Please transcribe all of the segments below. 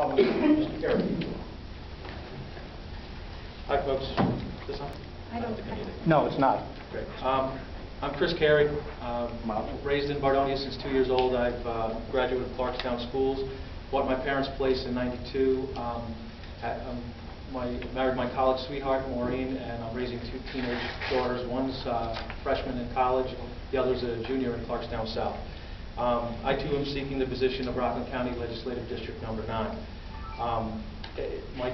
public, Mr. Carey. Hi, folks. This on? I don't. No, it's not. Great. I'm Chris Carey. Raised in Bardonia since 2 years old. I've graduated from Clarkstown Schools. Bought my parents' place in '92. Married my college sweetheart, Maureen, and I'm raising two teenage daughters. One's a freshman in college, the other's a junior in Clarkstown South. I too am seeking the position of Rockland County Legislative District number 9. My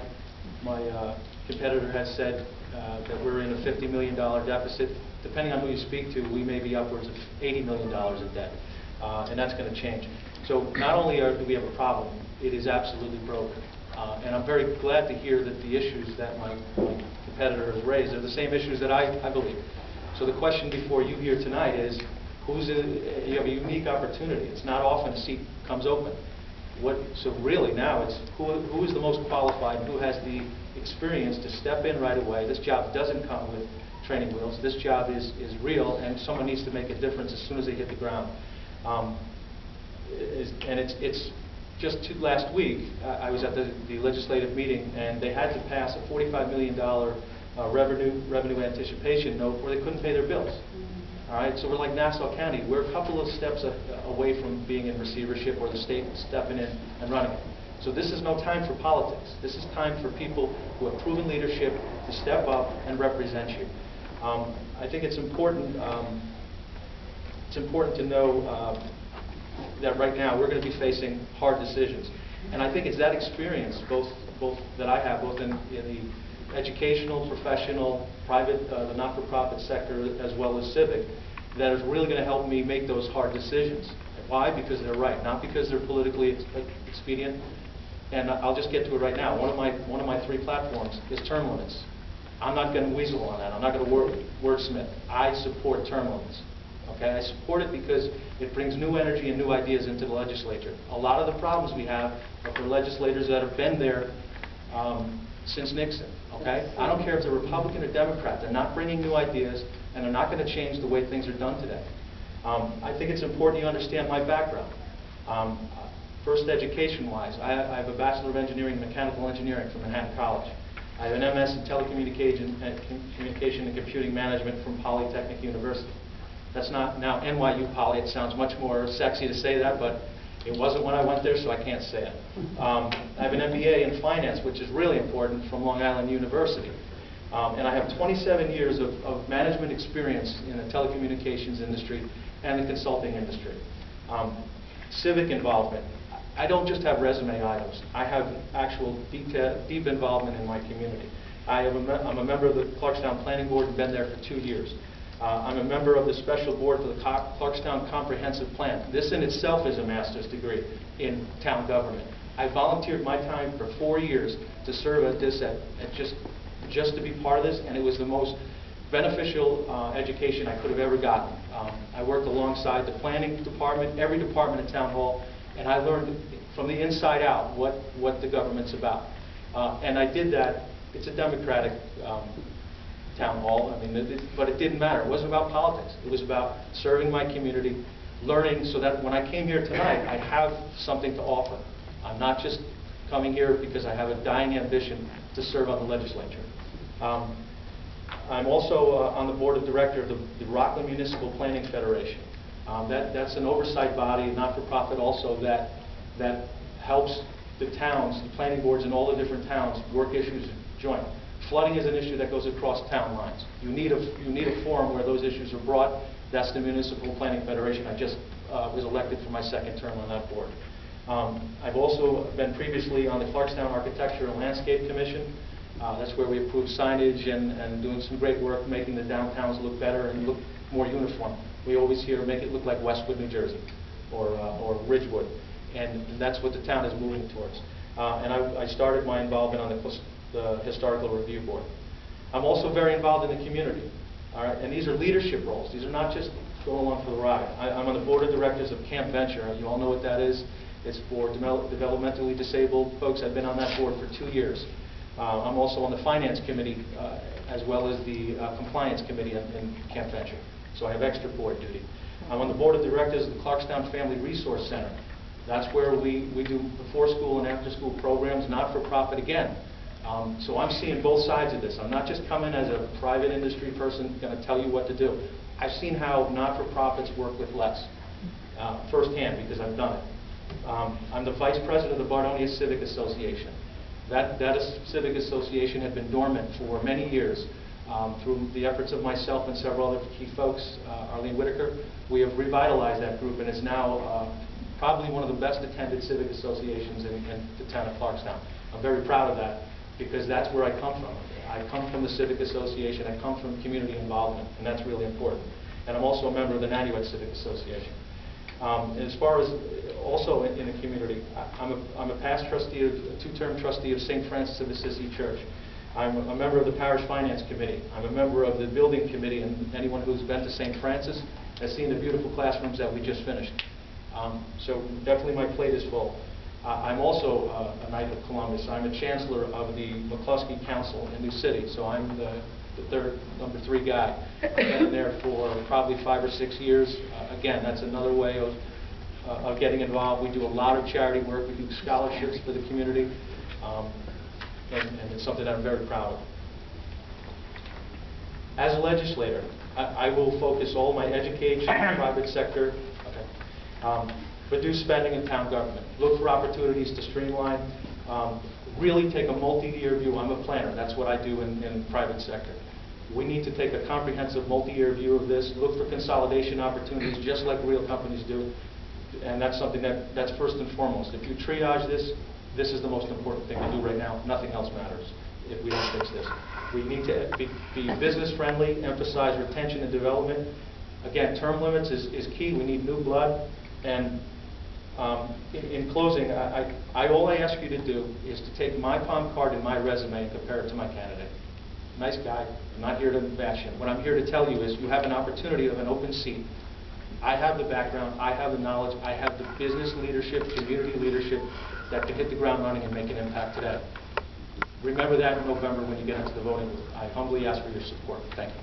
competitor has said that we're in a $50 million deficit. Depending on who you speak to, we may be upwards of $80 million in debt, and that's going to change. So not only do we have a problem, it is absolutely broken. And I'm very glad to hear that the issues that my competitor has raised are the same issues that I believe. So the question before you here tonight is, you have a unique opportunity. It's not often a seat comes open. So really now it's who is the most qualified, who has the experience to step in right away. This job doesn't come with training wheels. This job is real, and someone needs to make a difference as soon as they hit the ground. It's just last week, I was at the legislative meeting, and they had to pass a $45 million revenue anticipation note where they couldn't pay their bills. All right, so we're like Nassau County. We're a couple of steps away from being in receivership or the state stepping in and running it. So this is no time for politics. This is time for people who have proven leadership to step up and represent you. I think it's important. It's important to know that right now we're going to be facing hard decisions, and I think it's that experience, both that I have, both in the educational, professional, private, the not-for-profit sector, as well as civic, that is really going to help me make those hard decisions. Why? Because they're right, not because they're politically expedient. And I'll just get to it right now. One of my 3 platforms is term limits. I'm not going to weasel on that. I'm not going to wordsmith. I support term limits. Okay, I support it because it brings new energy and new ideas into the legislature. A lot of the problems we have are for legislators that have been there since Nixon. Okay, I don't care if they're Republican or Democrat. They're not bringing new ideas, and they're not going to change the way things are done today. I think it's important you understand my background. First, education-wise, I have a Bachelor of Engineering in Mechanical Engineering from Manhattan College. I have an MS in Telecommunication and Computing Management from Polytechnic University. That's not now NYU Poly. It sounds much more sexy to say that, but it wasn't when I went there, so I can't say it. I have an MBA in Finance, which is really important, from Long Island University. And I have 27 years of management experience in the telecommunications industry and the consulting industry. Civic involvement. I don't just have resume items. I have actual deep involvement in my community. I'm a member of the Clarkstown Planning Board and been there for 2 years. I'm a member of the special board for the Clarkstown Comprehensive Plan. This in itself is a master's degree in town government. I volunteered my time for 4 years to serve at this, just to be part of this, and it was the most beneficial education I could have ever gotten. I worked alongside the planning department, every department at Town Hall, and I learned from the inside out what the government's about. And I did that. It's a democratic town hall, but it didn't matter. It wasn't about politics. It was about serving my community, learning, so that when I came here tonight, I have something to offer. I'm not just coming here because I have a dying ambition to serve on the legislature. I'm also on the board of directors of the Rockland Municipal Planning Federation. That's an oversight body, not-for-profit also, that helps the towns, the planning boards in all the different towns, work issues joint. Flooding is an issue that goes across town lines. You need a forum where those issues are brought. That's the Municipal Planning Federation. I just was elected for my 2nd term on that board. I've also been previously on the Clarkstown Architecture and Landscape Commission. That's where we approve signage and doing some great work making the downtowns look better and look more uniform. We always hear make it look like Westwood, New Jersey, or Ridgewood, and that's what the town is moving towards. And I started my involvement on the Historical Review Board. I'm also very involved in the community. All right, and these are leadership roles. These are not just going along for the ride. I'm on the board of directors of Camp Venture. You all know what that is. It's for developmentally disabled folks. I've been on that board for 2 years. I'm also on the Finance Committee as well as the Compliance Committee in Camp Venture. So I have extra board duty. I'm on the board of directors of the Clarkstown Family Resource Center. That's where we do before-school and after-school programs, not-for-profit again. So I'm seeing both sides of this. I'm not just coming as a private industry person going to tell you what to do. I've seen how not-for-profits work with less firsthand because I've done it. I'm the vice president of the Bardonia Civic Association. That civic association had been dormant for many years. Through the efforts of myself and several other key folks, Arlene Whitaker, we have revitalized that group, and it's now probably one of the best attended civic associations in the town of Clarkstown. I'm very proud of that because that's where I come from. I come from the civic association, I come from community involvement, and that's really important. And I'm also a member of the Nanuet Civic Association. And as far as also in the community, I'm a past trustee, a two-term trustee of St. Francis of Assisi Church. I'm a member of the Parish Finance Committee. I'm a member of the Building Committee, and anyone who's been to St. Francis has seen the beautiful classrooms that we just finished. So definitely my plate is full. I'm also a Knight of Columbus. I'm a chancellor of the McCluskey Council in New City, so I'm the number 3 guy. I've been there for probably 5 or 6 years. Again, that's another way of getting involved. We do a lot of charity work. We do scholarships for the community, and it's something that I'm very proud of. As a legislator, I will focus all my education, private sector, reduce spending in town government, look for opportunities to streamline, really take a multi-year view. I'm a planner. That's what I do in the private sector. We need to take a comprehensive multi-year view of this, look for consolidation opportunities just like real companies do, and that's something that's first and foremost. If you triage this, this is the most important thing to do right now. Nothing else matters if we don't fix this. We need to be business-friendly, emphasize retention and development. Again, term limits is key. We need new blood. And in closing, all I ask you to do is to take my palm card and my resume and compare it to my candidate. Nice guy. I'm not here to bash him. What I'm here to tell you is you have an opportunity of an open seat. I have the background, I have the knowledge, I have the business leadership, community leadership that can hit the ground running and make an impact today. Remember that in November when you get into the voting booth. I humbly ask for your support. Thank you.